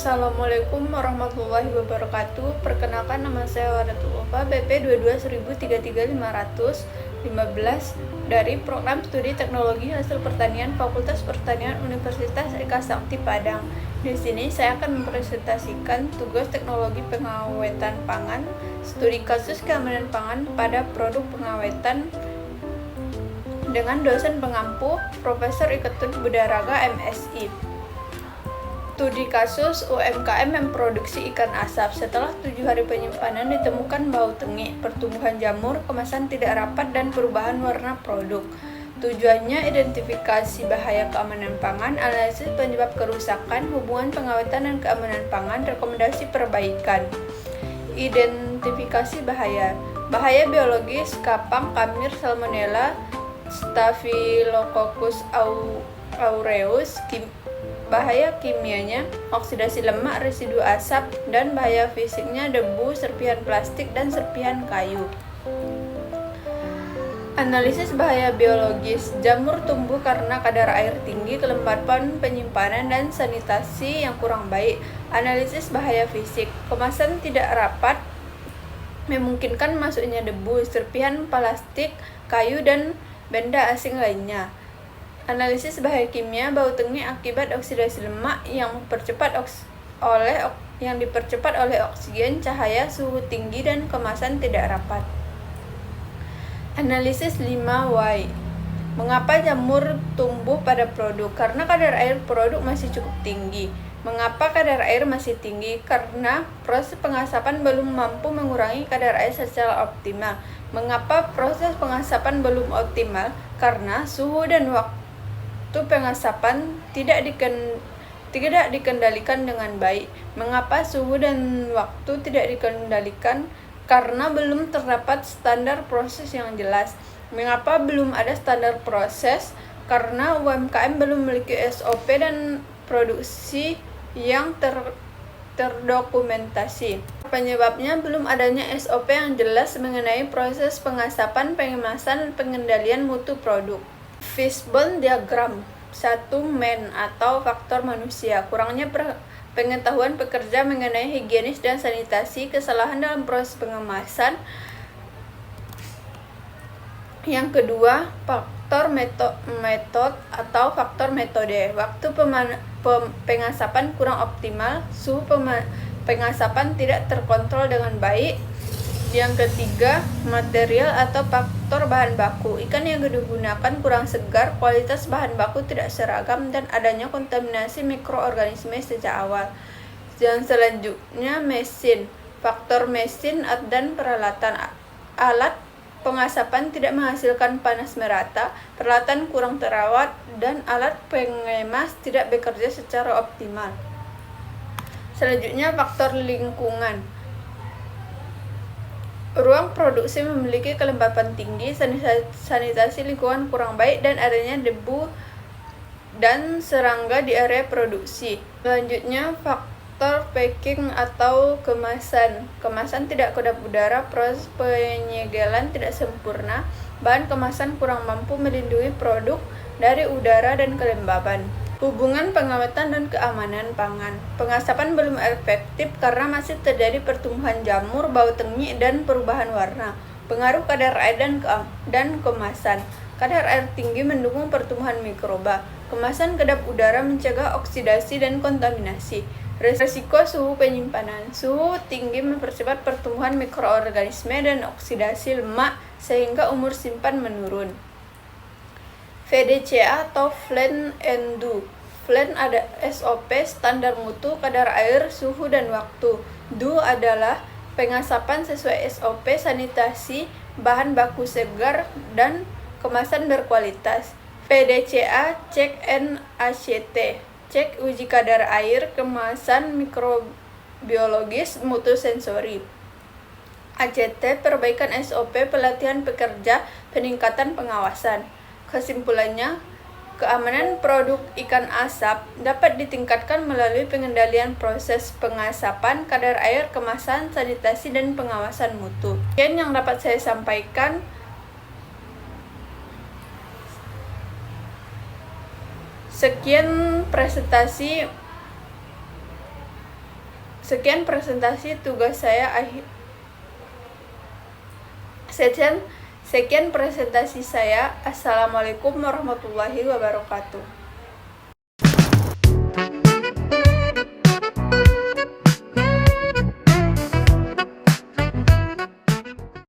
Assalamualaikum warahmatullahi wabarakatuh. Perkenalkan, nama saya Waratul Ufa, BP 22.133.515 dari Program Studi Teknologi Hasil Pertanian Fakultas Pertanian Universitas Eka Sakti Padang. Di sini saya akan mempresentasikan tugas teknologi pengawetan pangan, studi kasus keamanan pangan pada produk pengawetan dengan dosen pengampu Profesor Iketut Budaraga MSI. Studi kasus UMKM yang memproduksi ikan asap. Setelah 7 hari penyimpanan ditemukan bau tengik, pertumbuhan jamur, kemasan tidak rapat, dan perubahan warna produk. Tujuannya identifikasi bahaya keamanan pangan, analisis penyebab kerusakan, hubungan pengawetan dan keamanan pangan, rekomendasi perbaikan. Identifikasi bahaya. Bahaya biologis, kapang, kamir, salmonella, Staphylococcus aureus. Bahaya kimianya, oksidasi lemak, residu asap, dan bahaya fisiknya, debu, serpihan plastik, dan serpihan kayu. Analisis bahaya biologis. Jamur tumbuh karena kadar air tinggi, kelembapan penyimpanan, dan sanitasi yang kurang baik. Analisis bahaya fisik. Kemasan tidak rapat memungkinkan masuknya debu, serpihan plastik, kayu, dan benda asing lainnya. Analisis bahaya kimia. Bau tengik akibat oksidasi lemak yang dipercepat oleh oksigen, cahaya, suhu tinggi, dan kemasan tidak rapat. Analisis 5Y. Mengapa jamur tumbuh pada produk? Karena kadar air produk masih cukup tinggi. Mengapa kadar air masih tinggi? Karena proses pengasapan belum mampu mengurangi kadar air secara optimal. Mengapa proses pengasapan belum optimal? Karena suhu dan waktu pengasapan tidak dikendalikan dengan baik. Mengapa suhu dan waktu tidak dikendalikan? Karena belum terdapat standar proses yang jelas. Mengapa belum ada standar proses? Karena UMKM belum memiliki SOP dan produksi yang terdokumentasi. Penyebabnya belum adanya SOP yang jelas mengenai proses pengasapan, pengemasan, dan pengendalian mutu produk. Fishbone diagram. 1. Man atau faktor manusia. Kurangnya pengetahuan pekerja mengenai higienis dan sanitasi, kesalahan dalam proses pengemasan. Yang kedua, faktor metode atau faktor metode. Waktu pengasapan kurang optimal, suhu pengasapan tidak terkontrol dengan baik. Yang ketiga, material atau faktor bahan baku. Ikan yang digunakan kurang segar, kualitas bahan baku tidak seragam, dan adanya kontaminasi mikroorganisme sejak awal. Yang selanjutnya, mesin. Faktor mesin dan peralatan. Alat pengasapan tidak menghasilkan panas merata, peralatan kurang terawat, dan alat pengemas tidak bekerja secara optimal. Selanjutnya, faktor lingkungan. Ruang produksi memiliki kelembapan tinggi, sanitasi lingkungan kurang baik, dan adanya debu dan serangga di area produksi. Selanjutnya, faktor packing atau kemasan. Kemasan tidak kedap udara, proses penyegelan tidak sempurna, bahan kemasan kurang mampu melindungi produk dari udara dan kelembapan. Hubungan pengawetan dan keamanan pangan. Pengasapan belum efektif karena masih terjadi pertumbuhan jamur, bau tengik, dan perubahan warna. Pengaruh kadar air dan kemasan. Kadar air tinggi mendukung pertumbuhan mikroba. Kemasan kedap udara mencegah oksidasi dan kontaminasi. Resiko suhu penyimpanan. Suhu tinggi mempercepat pertumbuhan mikroorganisme dan oksidasi lemak sehingga umur simpan menurun. VDCA atau Plant and Do. Plant ada SOP, standar mutu, kadar air, suhu, dan waktu. Do adalah pengasapan sesuai SOP, sanitasi, bahan baku segar, dan kemasan berkualitas. VDCA, cek NACT, cek uji kadar air, kemasan mikrobiologis, mutu sensori. ACT, perbaikan SOP, pelatihan pekerja, peningkatan pengawasan. Kesimpulannya, keamanan produk ikan asap dapat ditingkatkan melalui pengendalian proses pengasapan, kadar air, kemasan, sanitasi, dan pengawasan mutu. Sekian yang dapat saya sampaikan. Sekian presentasi Sekian presentasi tugas saya Sekian presentasi saya. Assalamualaikum warahmatullahi wabarakatuh.